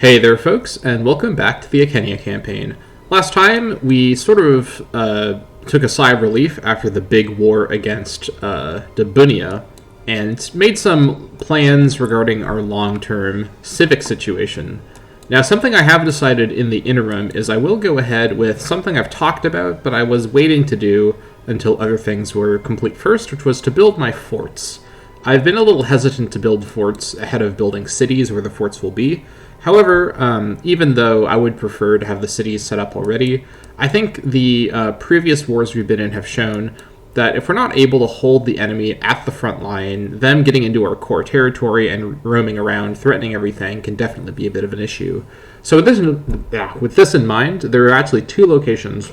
Hey there, folks, and welcome back to the Icenia campaign. Last time, we sort of took a sigh of relief after the big war against Debunia, and made some plans regarding our long-term civic situation. Now, something I have decided in the interim is I will go ahead with something I've talked about, but I was waiting to do until other things were complete first, which was to build my forts. I've been a little hesitant to build forts ahead of building cities where the forts will be. However, even though I would prefer to have the cities set up already, I think the previous wars we've been in have shown that if we're not able to hold the enemy at the front line, them getting into our core territory and roaming around, threatening everything, can definitely be a bit of an issue. So with this in mind, there are actually two locations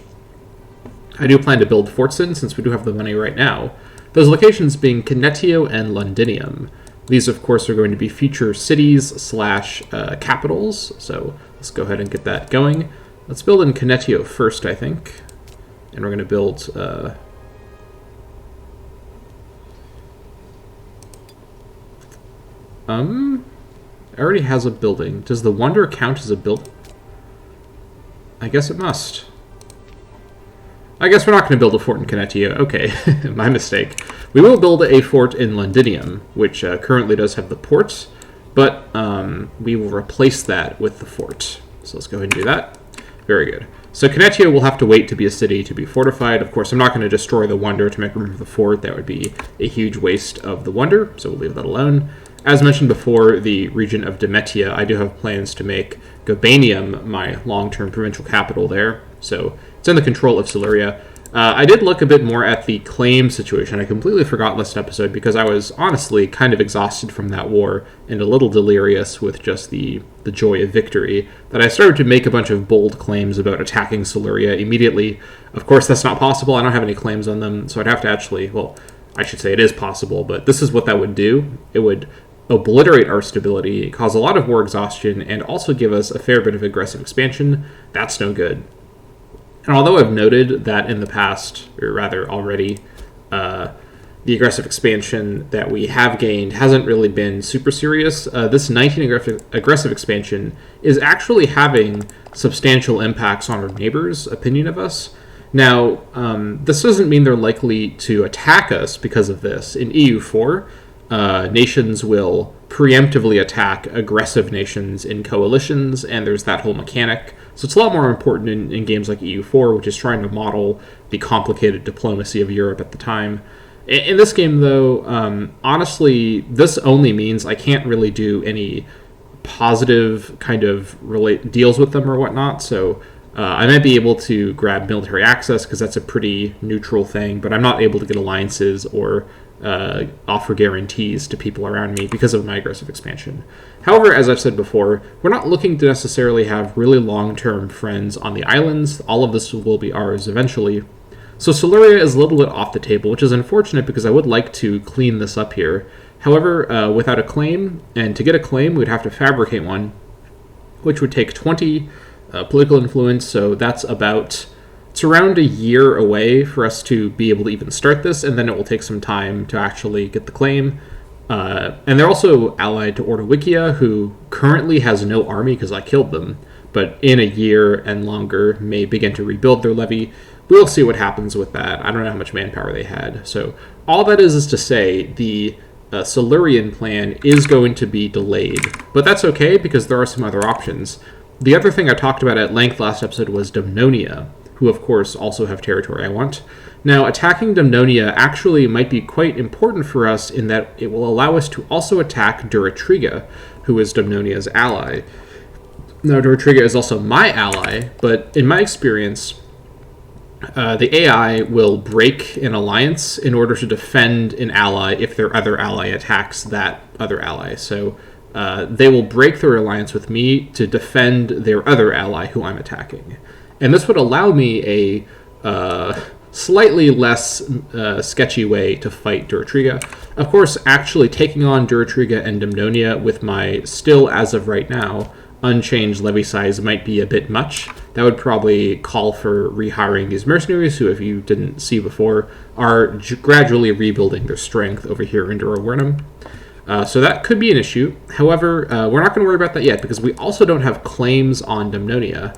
I do plan to build forts in, since we do have the money right now. Those locations being Canetio and Londinium. These, of course, are going to be future cities / capitals, so let's go ahead and get that going. Let's build in Canetio first, I think. And we're going to build... it already has a building. Does the Wonder count as a building? I guess it must. I guess we're not going to build a fort in Canetio. Okay, my mistake. We will build a fort in Londinium, which currently does have the port, but we will replace that with the fort. So let's go ahead and do that. Very good. So Canetio will have to wait to be a city to be fortified. Of course, I'm not going to destroy the Wonder to make room for the fort. That would be a huge waste of the Wonder, so we'll leave that alone. As mentioned before, the region of Demetia, I do have plans to make Gobanium my long-term provincial capital there. So it's in the control of Siluria. I did look a bit more at the claim situation. I completely forgot last episode because I was honestly kind of exhausted from that war and a little delirious with just the joy of victory, that I started to make a bunch of bold claims about attacking Siluria immediately. Of course, that's not possible. I don't have any claims on them, so I'd have to actually, well, I should say it is possible, but this is what that would do. It would obliterate our stability, cause a lot of war exhaustion, and also give us a fair bit of aggressive expansion. That's no good. And although I've noted that in the past, or rather already, the aggressive expansion that we have gained hasn't really been super serious, this 19 aggressive expansion is actually having substantial impacts on our neighbors' opinion of us. Now, this doesn't mean they're likely to attack us because of this. In EU4, nations will preemptively attack aggressive nations in coalitions, and there's that whole mechanic. So it's a lot more important in games like EU4, which is trying to model the complicated diplomacy of Europe at the time. In this game, though, honestly, this only means I can't really do any positive kind of deals with them or whatnot, so I might be able to grab military access because that's a pretty neutral thing, but I'm not able to get alliances or offer guarantees to people around me because of my aggressive expansion. However, as I've said before, we're not looking to necessarily have really long-term friends on the islands. All of this will be ours eventually. So Siluria is a little bit off the table, which is unfortunate because I would like to clean this up here. However, without a claim, and to get a claim, we'd have to fabricate one, which would take 20 political influence, so that's about... It's around a year away for us to be able to even start this, and then it will take some time to actually get the claim. And they're also allied to Ordowicia, who currently has no army because I killed them, but in a year and longer may begin to rebuild their levy. We'll see what happens with that. I don't know how much manpower they had. So all that is to say, the Silurian plan is going to be delayed, but that's okay because there are some other options. The other thing I talked about at length last episode was Dumnonia, who of course also have territory I want. Now, attacking Dumnonia actually might be quite important for us in that it will allow us to also attack Duratriga, who is Dumnonia's ally. Now, Duratriga is also my ally, but in my experience, the AI will break an alliance in order to defend an ally if their other ally attacks that other ally. So they will break their alliance with me to defend their other ally who I'm attacking. And this would allow me a slightly less sketchy way to fight Duratriga. Of course, actually taking on Duratriga and Dumnonia with my, still as of right now, unchanged levy size might be a bit much. That would probably call for rehiring these mercenaries, who, if you didn't see before, are gradually rebuilding their strength over here in Durawernum. So that could be an issue. However, we're not going to worry about that yet because we also don't have claims on Dumnonia.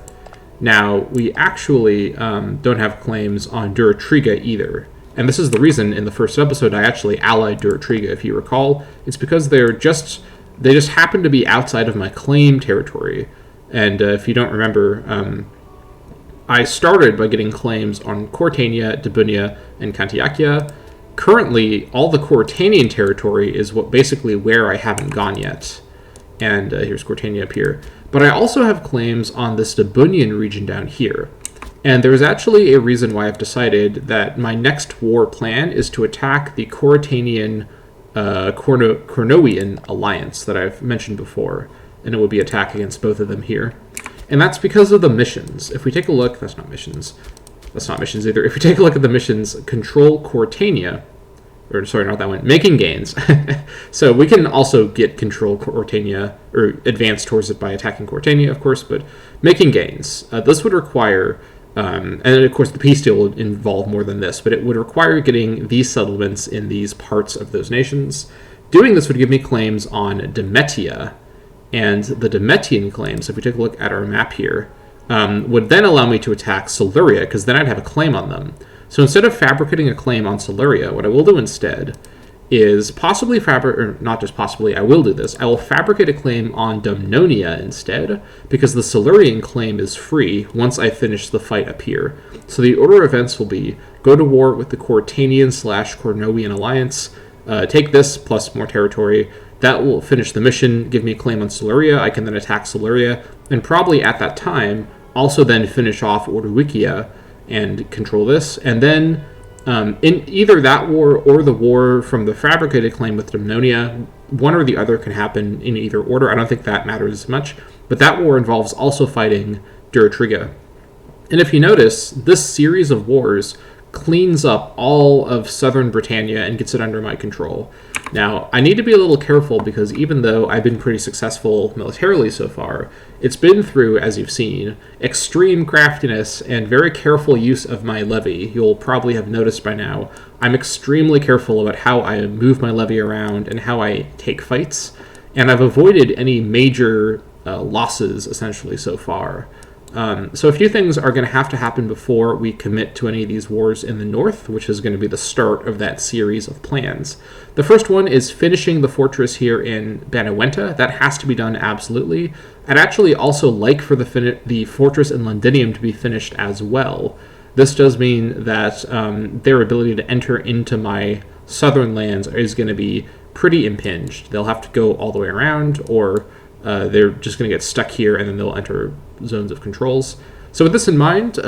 Now, we actually don't have claims on Duratriga either. And this is the reason in the first episode I actually allied Duratriga, if you recall. It's because they just happen to be outside of my claim territory. And if you don't remember, I started by getting claims on Courtania, Dabunia, and Cantiacia. Currently, all the Courtanian territory is basically where I haven't gone yet. And here's Courtania up here. But I also have claims on this Dabunian region down here. And there's actually a reason why I've decided that my next war plan is to attack the Courtanian Cornowian alliance that I've mentioned before. And it will be attack against both of them here. And that's because of the missions. If we take a look, that's not missions either. If we take a look at the missions, control Courtania, or sorry, not that one, making gains. So we can also get control Courtania, or advance towards it by attacking Courtania, of course, but making gains. This would require, and of course the peace deal would involve more than this, but it would require getting these settlements in these parts of those nations. Doing this would give me claims on Demetia, and the Demetian claims, if we take a look at our map here, would then allow me to attack Siluria, because then I'd have a claim on them. So instead of fabricating a claim on Siluria, what I will do instead is possibly or not just possibly, I will do this. I will fabricate a claim on Dumnonia instead, because the Silurian claim is free once I finish the fight up here. So the order of events will be go to war with the Courtanian/Cornowian alliance, take this plus more territory. That will finish the mission, give me a claim on Siluria. I can then attack Siluria, and probably at that time also then finish off Ordowicia and control this. And then in either that war or the war from the fabricated claim with Dumnonia, one or the other can happen in either order. I don't think that matters as much, but that war involves also fighting Duratriga. And if you notice, this series of wars cleans up all of southern Britannia and gets it under my control. Now, I need to be a little careful because even though I've been pretty successful militarily so far, it's been through, as you've seen, extreme craftiness and very careful use of my levy. You'll probably have noticed by now, I'm extremely careful about how I move my levy around and how I take fights, and I've avoided any major losses, essentially, so far. So a few things are going to happen before we commit to any of these wars in the north, which is going to be the start of that series of plans. The first one is finishing the fortress here in Banawenta. That has to be done absolutely. I'd actually also like for the fortress in Londinium to be finished as well. This does mean that their ability to enter into my southern lands is going to be pretty impinged. They'll have to go all the way around, or they're just going to get stuck here and then they'll enter zones of controls. So with this in mind,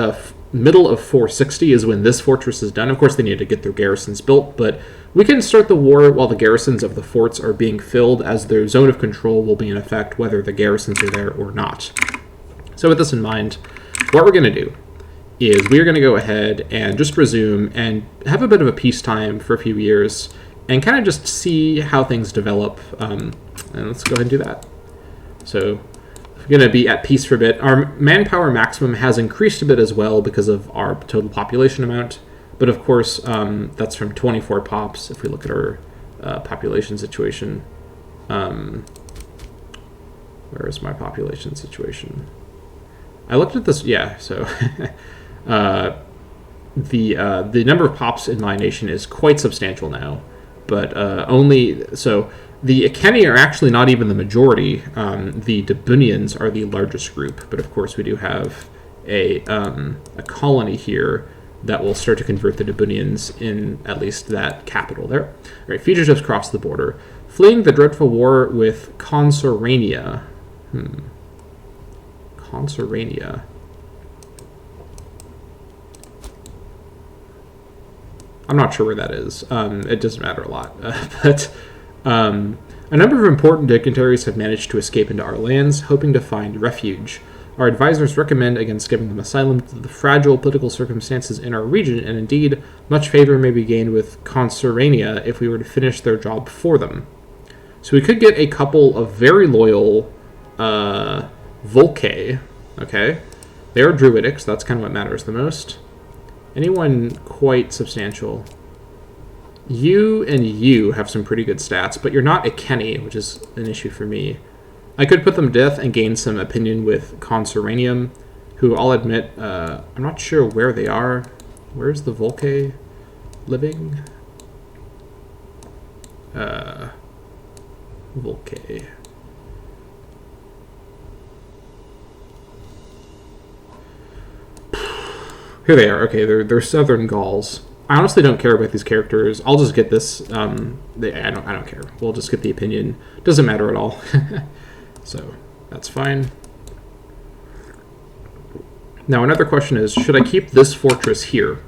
middle of 460 is when this fortress is done. Of course, they need to get their garrisons built, but we can start the war while the garrisons of the forts are being filled, as their zone of control will be in effect whether the garrisons are there or not. So with this in mind, what we're going to do is we are going to go ahead and just resume and have a bit of a peacetime for a few years and kind of just see how things develop. And let's go ahead and do that. So we're going to be at peace for a bit. Our manpower maximum has increased a bit as well because of our total population amount. But of course, that's from 24 pops if we look at our population situation. Where is my population situation? I looked at this, yeah, so the number of pops in my nation is quite substantial now. But so the Icenia are actually not even the majority. The Dabunians are the largest group, but of course we do have a colony here that will start to convert the Dabunians in at least that capital there. All right, fugitives cross the border. Fleeing the dreadful war with Consorania. Consorania. I'm not sure where that is. It doesn't matter a lot. But a number of important dignitaries have managed to escape into our lands, hoping to find refuge. Our advisors recommend against giving them asylum to the fragile political circumstances in our region, and indeed, much favor may be gained with Consorania if we were to finish their job for them. So we could get a couple of very loyal Volcae, okay? They are druidic, so that's kind of what matters the most. Anyone quite substantial? You and you have some pretty good stats, but you're not Icenia, which is an issue for me. I could put them to death and gain some opinion with Conservanium, who I'll admit, I'm not sure where they are. Where's the Volke living? Volke. Here they are. Okay, they're Southern Gauls. I honestly don't care about these characters. I'll just get this. I don't care. We'll just get the opinion. Doesn't matter at all. So that's fine. Now another question is, should I keep this fortress here?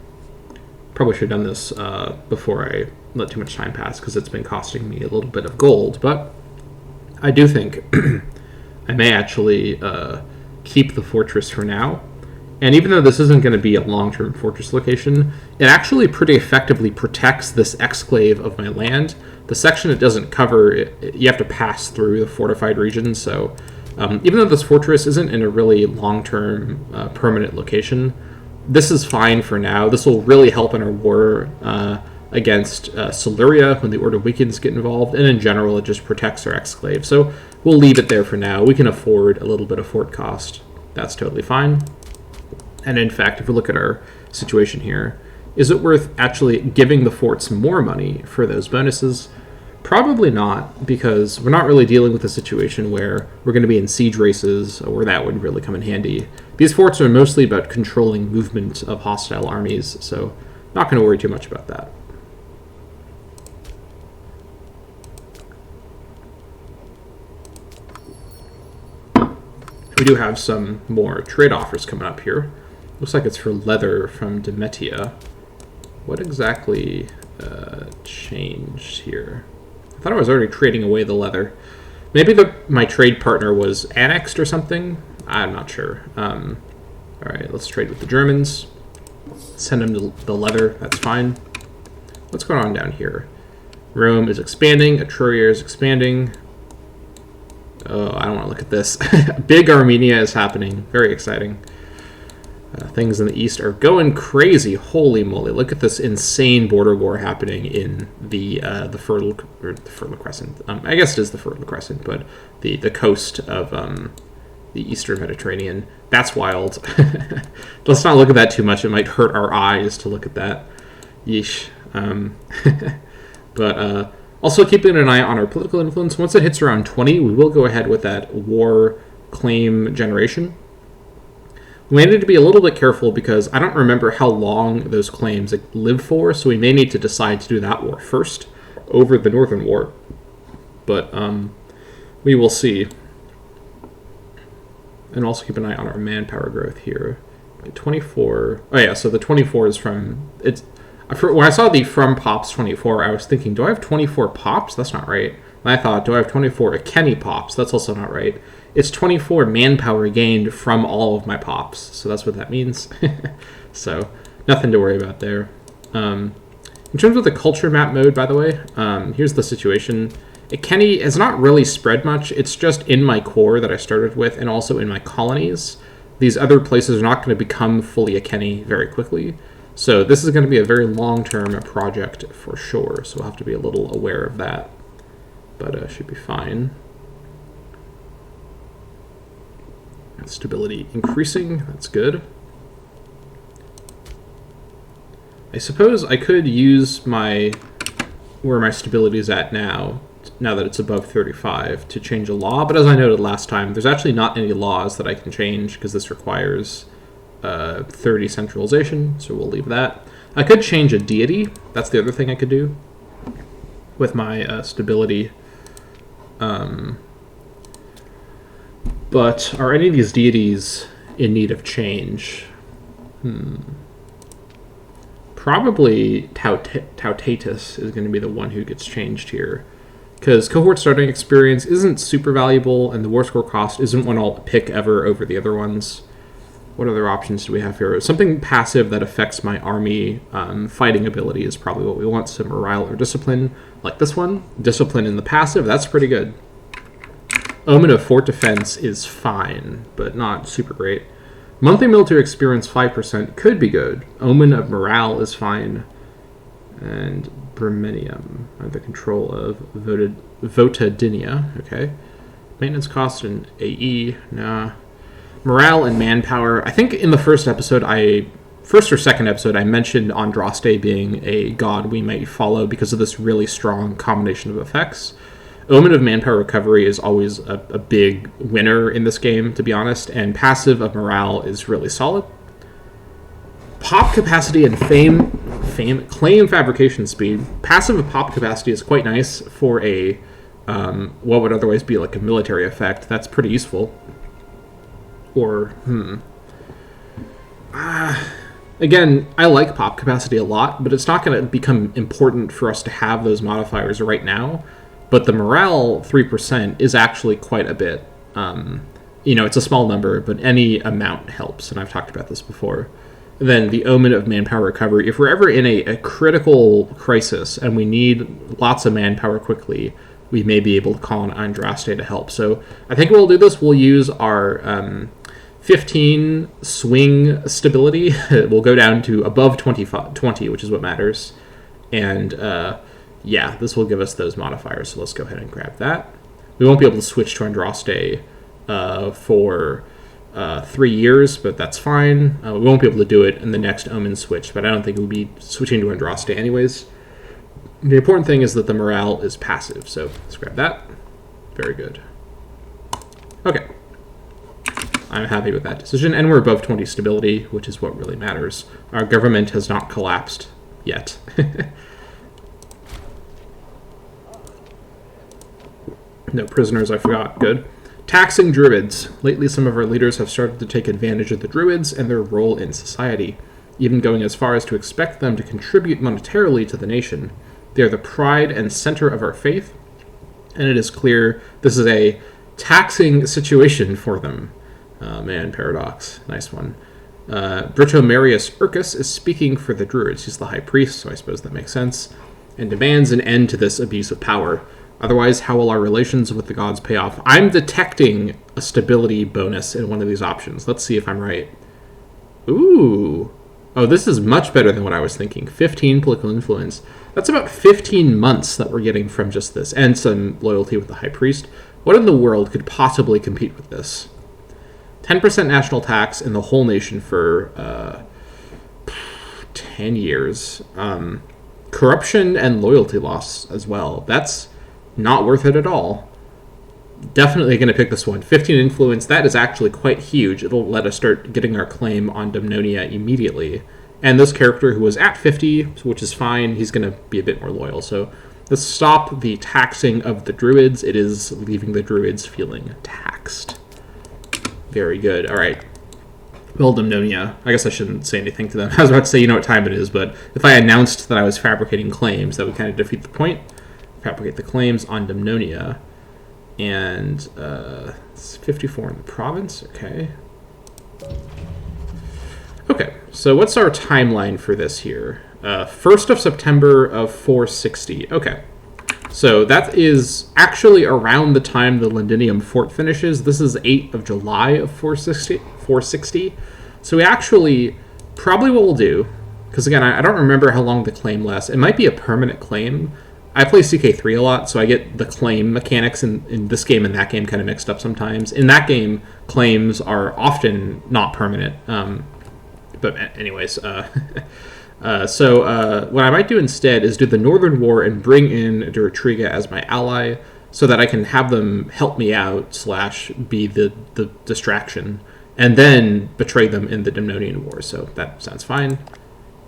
Probably should have done this before I let too much time pass, because it's been costing me a little bit of gold. But I do think I may actually keep the fortress for now. And even though this isn't going to be a long-term fortress location, it actually pretty effectively protects this exclave of my land. The section it doesn't cover, you have to pass through the fortified region. So even though this fortress isn't in a really long-term permanent location, this is fine for now. This will really help in our war against Siluria when the Order Weekends get involved. And in general, it just protects our exclave. So we'll leave it there for now. We can afford a little bit of fort cost. That's totally fine. And in fact, if we look at our situation here, is it worth actually giving the forts more money for those bonuses? Probably not, because we're not really dealing with a situation where we're going to be in siege races, where that would really come in handy. These forts are mostly about controlling movement of hostile armies, so not going to worry too much about that. We do have some more trade offers coming up here. Looks like it's for leather from Demetia. What exactly changed here? I thought I was already trading away the leather. Maybe my trade partner was annexed or something? I'm not sure. Alright, let's trade with the Germans. Send them the leather, that's fine. What's going on down here? Rome is expanding, Etruria is expanding. Oh, I don't want to look at this. Big Armenia is happening. Very exciting. Things in the east are going crazy. Holy moly! Look at this insane border war happening in the Fertile Crescent. I guess it is the Fertile Crescent, but the coast of the Eastern Mediterranean. That's wild. Let's not look at that too much. It might hurt our eyes to look at that. Yeesh. But also keeping an eye on our political influence. Once it hits around 20, we will go ahead with that war claim generation. We may need to be a little bit careful because I don't remember how long those claims live for, so we may need to decide to do that war first over the Northern War. But we will see. And also keep an eye on our manpower growth here. 24. Oh yeah, so the 24 is from... When I saw the from pops 24, I was thinking, do I have 24 pops? That's not right. And I thought, do I have 24 Icenia pops? That's also not right. It's 24 manpower gained from all of my pops. So that's what that means. So nothing to worry about there. In terms of the culture map mode, by the way, here's the situation. Icenia has not really spread much. It's just in my core that I started with and also in my colonies. These other places are not going to become fully Icenia very quickly. So this is going to be a very long-term project for sure. So we'll have to be a little aware of that. But should be fine. Stability increasing, that's good. I suppose I could use where my stability is at now that it's above 35, to change a law, but as I noted last time, there's actually not any laws that I can change because this requires 30 centralization, so we'll leave that. I could change a deity, that's the other thing I could do with my stability. But are any of these deities in need of change? Probably Tautatus is going to be the one who gets changed here. Because cohort starting experience isn't super valuable, and the war score cost isn't one I'll pick ever over the other ones. What other options do we have here? Something passive that affects my army fighting ability is probably what we want. So morale or discipline, like this one. Discipline in the passive, that's pretty good. Omen of Fort Defense is fine, but not super great. Monthly military experience 5% could be good. Omen of Morale is fine. And Bremenium, under control of Votadinia. Okay. Maintenance cost and AE, nah. Morale and manpower. I think in the first or second episode, I mentioned Andraste being a god we might follow because of this really strong combination of effects. Omen of Manpower Recovery is always a big winner in this game, to be honest, and passive of Morale is really solid. Pop capacity and claim fabrication speed. Passive of pop capacity is quite nice for a what would otherwise be like a military effect. That's pretty useful. Or, again, I like pop capacity a lot, but it's not going to become important for us to have those modifiers right now. But the morale 3% is actually quite a bit. It's a small number, but any amount helps, and I've talked about this before. Then the Omen of Manpower Recovery. If we're ever in a critical crisis and we need lots of manpower quickly, we may be able to call on Andraste to help. So I think we'll do this. We'll use our 15 swing stability. We'll go down to above 20, which is what matters. And this will give us those modifiers. So let's go ahead and grab that. We won't be able to switch to Andraste for 3 years, but that's fine. We won't be able to do it in the next Omen switch, but I don't think we'll be switching to Andraste anyways. The important thing is that the morale is passive, so let's grab that. Very good. Okay. I'm happy with that decision, and we're above 20 stability, which is what really matters. Our government has not collapsed yet. No prisoners, I forgot. Good. Taxing Druids. Lately, some of our leaders have started to take advantage of the Druids and their role in society, even going as far as to expect them to contribute monetarily to the nation. They are the pride and center of our faith, and it is clear this is a taxing situation for them. Man, paradox. Nice one. Britomarius Urcus is speaking for the Druids. He's the high priest, so I suppose that makes sense, and demands an end to this abuse of power. Otherwise, how will our relations with the gods pay off? I'm detecting a stability bonus in one of these options. Let's see if I'm right. Ooh. Oh, this is much better than what I was thinking. 15 political influence. That's about 15 months that we're getting from just this, and some loyalty with the high priest. What in the world could possibly compete with this? 10% national tax in the whole nation for 10 years. Corruption and loyalty loss as well. That's not worth it at all. Definitely going to pick this one. 15 influence, that is actually quite huge. It'll let us start getting our claim on Dumnonia immediately. And this character who was at 50, which is fine, he's going to be a bit more loyal. So let's stop the taxing of the Druids. It is leaving the Druids feeling taxed. Very good. All right. Well, Dumnonia. I guess I shouldn't say anything to them. I was about to say, you know what time it is, but if I announced that I was fabricating claims, that would kind of defeat the point. Fabricate the claims on Dumnonia. And it's 54 in the province. Okay. Okay, so what's our timeline for this here? 1st of September of 460. Okay. So that is actually around the time the Londinium fort finishes. This is 8th of July of 460. So we actually, probably what we'll do, because again, I don't remember how long the claim lasts. It might be a permanent claim. I play CK3 a lot, so I get the claim mechanics in this game and that game kind of mixed up sometimes. In that game, claims are often not permanent. But anyways, so what I might do instead is do the Northern War and bring in Durotriga as my ally so that I can have them help me out / be the distraction, and then betray them in the Dumnonian War. So that sounds fine.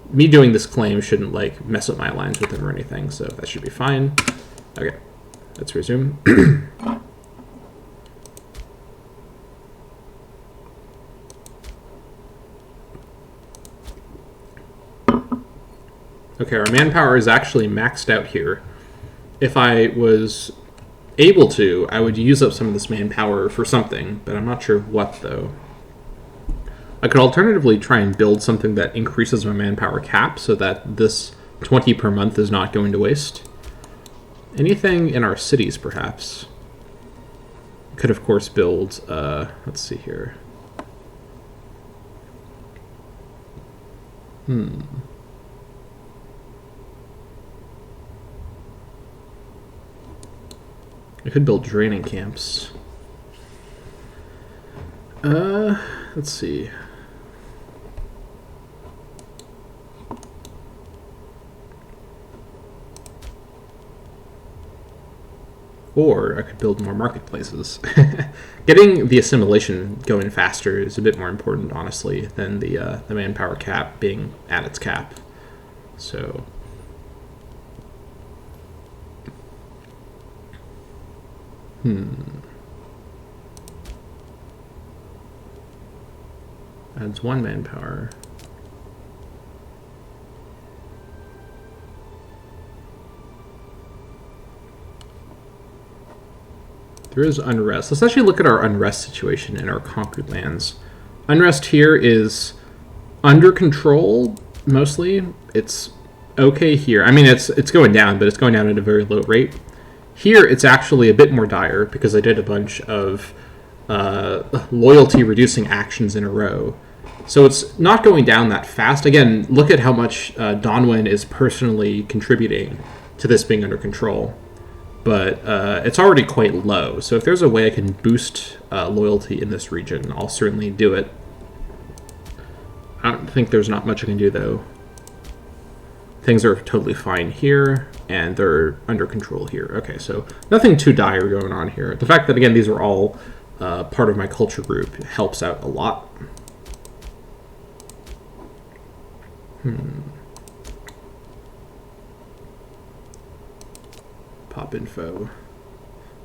Me doing this claim shouldn't mess up my alliance with them or anything, so that should be fine. Okay, let's resume. Okay, our manpower is actually maxed out here. If I was able to, I would use up some of this manpower for something, but I'm not sure what, though. I could alternatively try and build something that increases my manpower cap so that this 20 per month is not going to waste. Anything in our cities, perhaps. Could, of course, build, let's see here. I could build draining camps. Let's see. Or I could build more marketplaces. Getting the assimilation going faster is a bit more important, honestly, than the manpower cap being at its cap. So, adds 1 manpower. There is unrest. Let's actually look at our unrest situation in our conquered lands. Unrest here is under control, mostly. It's okay here. I mean, it's going down, but it's going down at a very low rate. Here, it's actually a bit more dire, because I did a bunch of loyalty-reducing actions in a row. So it's not going down that fast. Again, look at how much Donwyn is personally contributing to this being under control. But it's already quite low. So if there's a way I can boost loyalty in this region, I'll certainly do it. I don't think there's not much I can do, though. Things are totally fine here, and they're under control here. Okay, so nothing too dire going on here. The fact that, again, these are all part of my culture group helps out a lot. Pop info.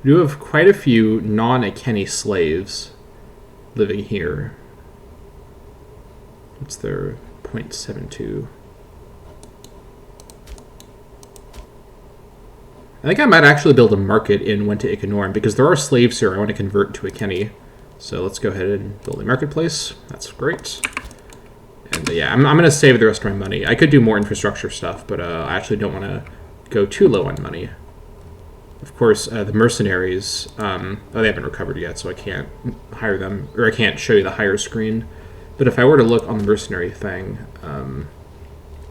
We do have quite a few non-Icenia slaves living here. What's their 0.72? I think I might actually build a market in Wenta Icenorum, because there are slaves here I want to convert to Icenia. So let's go ahead and build a marketplace. That's great. And yeah, I'm going to save the rest of my money. I could do more infrastructure stuff, but I actually don't want to go too low on money. Of course, the mercenaries, they haven't recovered yet, so I can't hire them, or I can't show you the hire screen. But if I were to look on the mercenary thing,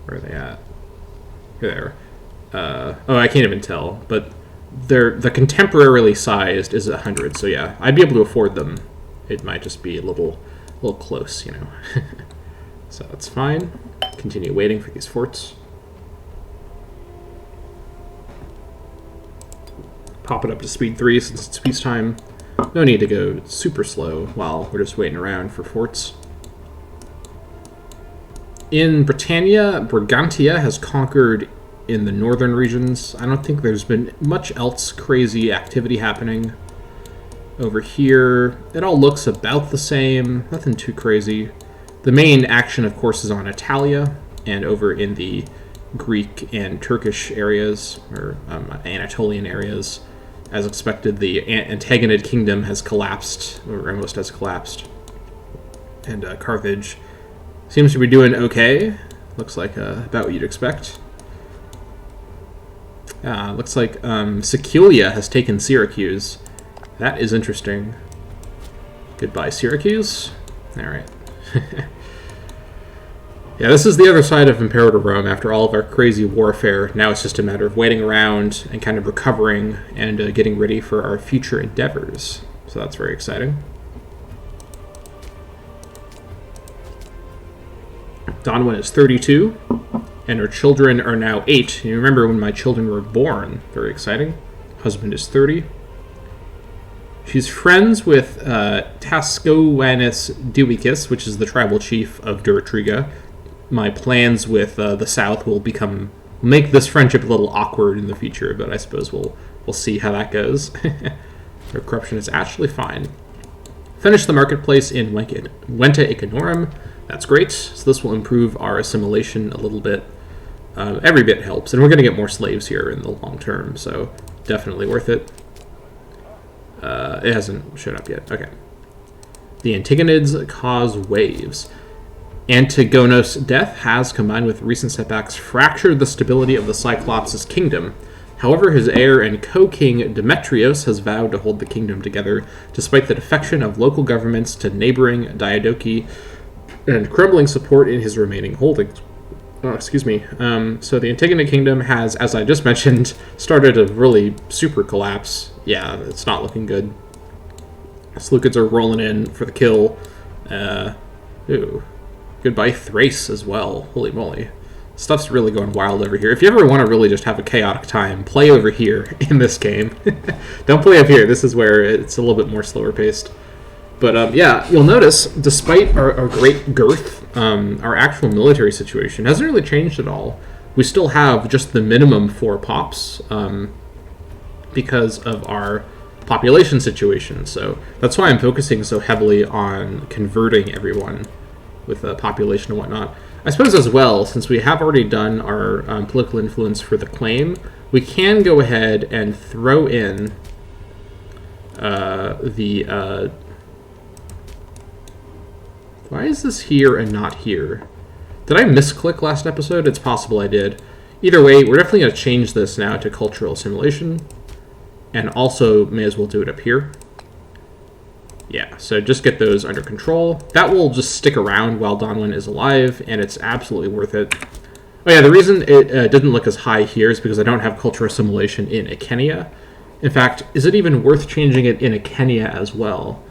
where are they at? Here they are. Oh, I can't even tell, but the contemporarily sized is 100, so yeah, I'd be able to afford them. It might just be a little close, you know. So that's fine. Continue waiting for these forts. Pop it up to speed 3 since it's peacetime. No need to go super slow while we're just waiting around for forts. In Britannia, Brigantia has conquered in the northern regions. I don't think there's been much else crazy activity happening. Over here, it all looks about the same. Nothing too crazy. The main action, of course, is on Italia and over in the Greek and Turkish areas, or Anatolian areas. As expected, the Antagonid kingdom has collapsed, or almost has collapsed. And Carthage seems to be doing okay. Looks like about what you'd expect. Looks like Siculia has taken Syracuse. That is interesting. Goodbye, Syracuse. Alright. Yeah, this is the other side of Imperator Rome. After all of our crazy warfare, now it's just a matter of waiting around and kind of recovering and getting ready for our future endeavors. So that's very exciting. Donwyn is 32, and her children are now 8. You remember when my children were born. Very exciting. Husband is 30. She's friends with Tascoanus Duicus, which is the tribal chief of Duratriga. My plans with the South will make this friendship a little awkward in the future, but I suppose we'll see how that goes. Their corruption is actually fine. Finish the marketplace in Wenta Icenorum. That's great. So this will improve our assimilation a little bit. Every bit helps, and we're going to get more slaves here in the long term, so definitely worth it. It hasn't shown up yet. Okay. The Antigonids cause waves. Antigonos' death has, combined with recent setbacks, fractured the stability of the Cyclops' kingdom. However, his heir and co-king Demetrios has vowed to hold the kingdom together, despite the defection of local governments to neighboring Diadochi and crumbling support in his remaining holdings. Oh, excuse me. So the Antigone Kingdom has, as I just mentioned, started to really super collapse. Yeah, it's not looking good. Seleucids are rolling in for the kill. Ooh. Goodbye Thrace as well. Holy moly. Stuff's really going wild over here. If you ever want to really just have a chaotic time, play over here in this game. Don't play up here. This is where it's a little bit more slower paced. But yeah, you'll notice, despite our great girth, our actual military situation hasn't really changed at all. We still have just the minimum 4 pops because of our population situation. So that's why I'm focusing so heavily on converting everyone with a population and whatnot. I suppose as well, since we have already done our political influence for the claim, we can go ahead and throw in the... why is this here and not here? Did I misclick last episode? It's possible I did. Either way, we're definitely going to change this now to cultural assimilation. And also, may as well do it up here. Yeah, so just get those under control. That will just stick around while Donwin is alive, and it's absolutely worth it. Oh yeah, the reason it didn't look as high here is because I don't have cultural assimilation in Icenia. In fact, is it even worth changing it in Icenia as well?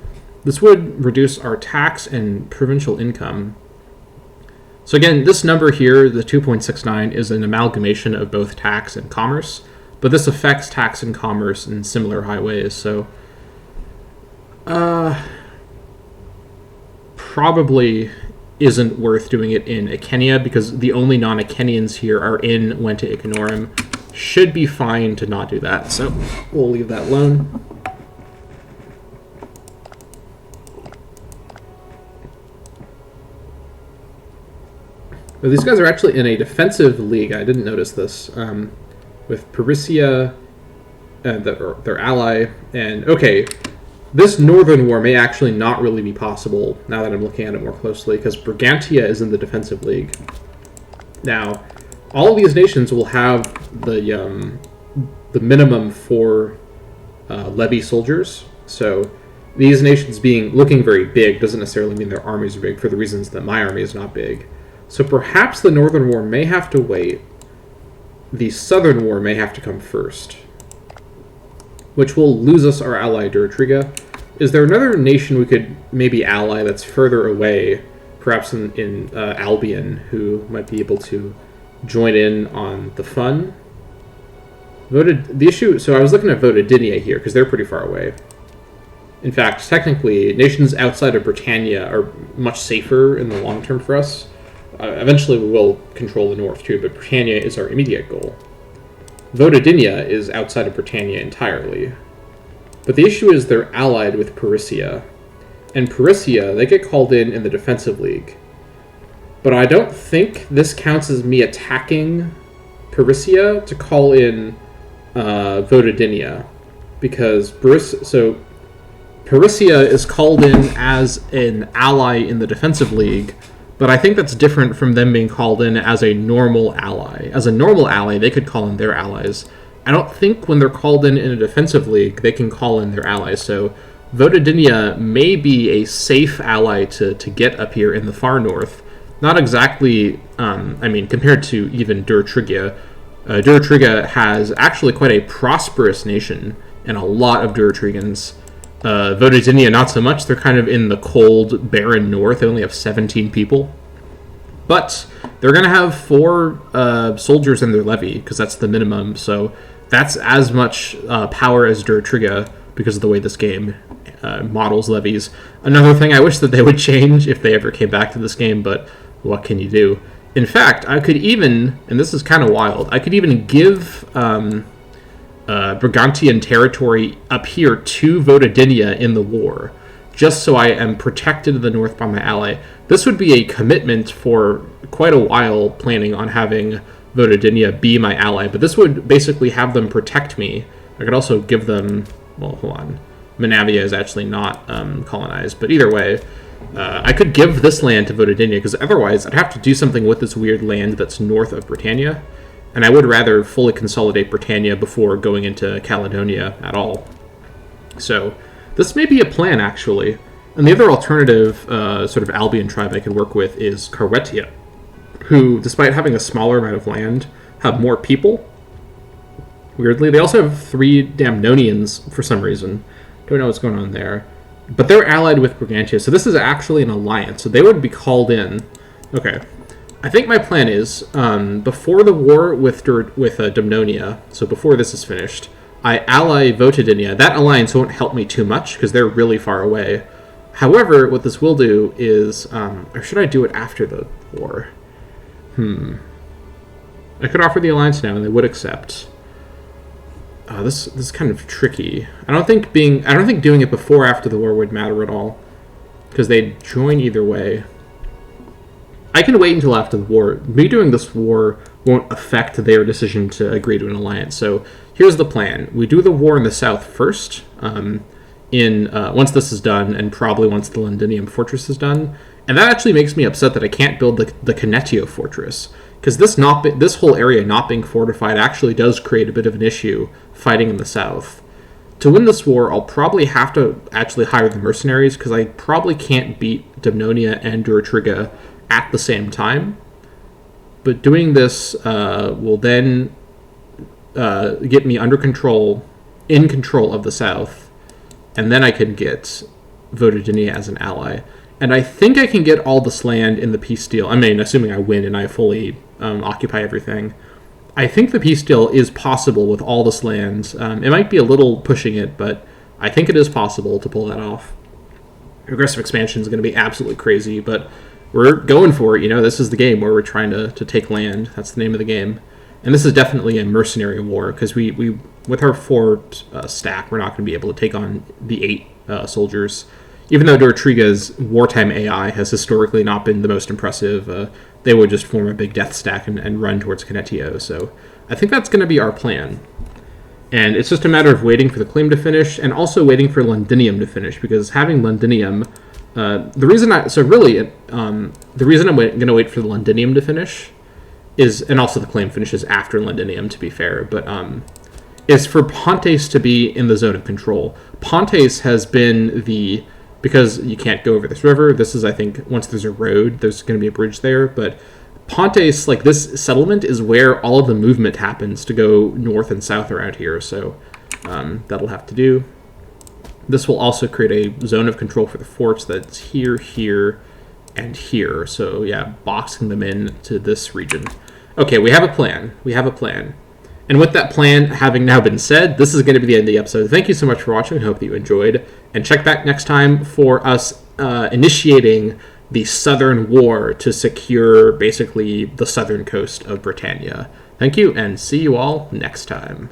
This would reduce our tax and provincial income. So again, this number here, the 2.69, is an amalgamation of both tax and commerce, but this affects tax and commerce in similar high ways, so... probably isn't worth doing it in Icenia, because the only non-Icenians here are in Vente Icenorum. Should be fine to not do that, so we'll leave that alone. But these guys are actually in a defensive league. I didn't notice this. With Parisia, their ally, and okay, this northern war may actually not really be possible now that I'm looking at it more closely, because Brigantia is in the defensive league. Now, all of these nations will have the minimum for levy soldiers. So these nations looking very big doesn't necessarily mean their armies are big, for the reasons that my army is not big. So perhaps the northern war may have to wait. The southern war may have to come first, which will lose us our ally Durotriga. Is there another nation we could maybe ally that's further away, perhaps in Albion, who might be able to join in on the fun? So I was looking at Votedinia here, because they're pretty far away. In fact, technically, nations outside of Britannia are much safer in the long term for us. Eventually we will control the north too, but Britannia is our immediate goal. Votedinia is outside of Britannia entirely. But the issue is they're allied with Parisia. And Parisia, they get called in the defensive league. But I don't think this counts as me attacking Parisia to call in Votedinia. Because Parisia is called in as an ally in the defensive league, but I think that's different from them being called in as a normal ally. As a normal ally, they could call in their allies. I don't think when they're called in a defensive league, they can call in their allies. So Votedinia may be a safe ally to get up here in the far north. Not exactly, compared to even Durotriga. Durotriga has actually quite a prosperous nation and a lot of Durotrigans. Votedinia, not so much. They're kind of in the cold, barren north. They only have 17 people. But they're going to have 4 soldiers in their levy, because that's the minimum. So that's as much power as Durotriga, because of the way this game models levies. Another thing I wish that they would change if they ever came back to this game, but what can you do? In fact, I could even, and this is kind of wild, I could even give... Brigantian territory up here to Votedinia in the war, just so I am protected to the north by my ally. This would be a commitment for quite a while, planning on having Votedinia be my ally, but this would basically have them protect me. I could also give them, well, hold on, Manavia is actually not colonized, but either way, I could give this land to Votedinia, because otherwise I'd have to do something with this weird land that's north of Britannia. And I would rather fully consolidate Britannia before going into Caledonia at all. So this may be a plan, actually. And the other alternative sort of Albion tribe I could work with is Carwetia. who, despite having a smaller amount of land, have more people. Weirdly, they also have 3 Damnonians for some reason. Don't know what's going on there. But they're allied with Brigantia, so this is actually an alliance. So they would be called in. Okay. I think my plan is, before the war with Dumnonia, so before this is finished, I ally Votidinia. That alliance won't help me too much, because they're really far away. However, what this will do is, or should I do it after the war? I could offer the alliance now, and they would accept. This is kind of tricky. I don't think doing it before or after the war would matter at all, because they'd join either way. I can wait until after the war. Me doing this war won't affect their decision to agree to an alliance. So here's the plan: we do the war in the south first. Once this is done, and probably once the Londinium fortress is done, and that actually makes me upset that I can't build the Canetio fortress, because this whole area not being fortified actually does create a bit of an issue fighting in the south. To win this war, I'll probably have to actually hire the mercenaries, because I probably can't beat Dumnonia and Durotriga at the same time. But doing this will then get me in control of the south, and then I can get Votidinia as an ally. And I think I can get all this land in the peace deal. I mean, assuming I win and I fully occupy everything. I think the peace deal is possible with all this land. It might be a little pushing it, but I think it is possible to pull that off. Aggressive expansion is going to be absolutely crazy, but we're going for it. This is the game where we're trying to take land. That's the name of the game. And this is definitely a mercenary war, because we with our 4 stack, we're not going to be able to take on the 8 soldiers. Even though Durotriga's wartime AI has historically not been the most impressive, they would just form a big death stack and run towards Canetio. So I think that's going to be our plan. And it's just a matter of waiting for the claim to finish, and also waiting for Londinium to finish, because having Londinium, the reason I'm going to wait for the Londinium to finish is, and also the claim finishes after Londinium, to be fair, but is for Pontes to be in the zone of control. Pontes has been because you can't go over this river. This is, I think, once there's a road, there's going to be a bridge there. But Pontes, this settlement is where all of the movement happens to go north and south around here. So that'll have to do. This will also create a zone of control for the forts that's here, here, and here. So yeah, boxing them in to this region. Okay, we have a plan. And with that plan having now been said, this is going to be the end of the episode. Thank you so much for watching. I hope that you enjoyed. And check back next time for us initiating the Southern War to secure basically the southern coast of Britannia. Thank you, and see you all next time.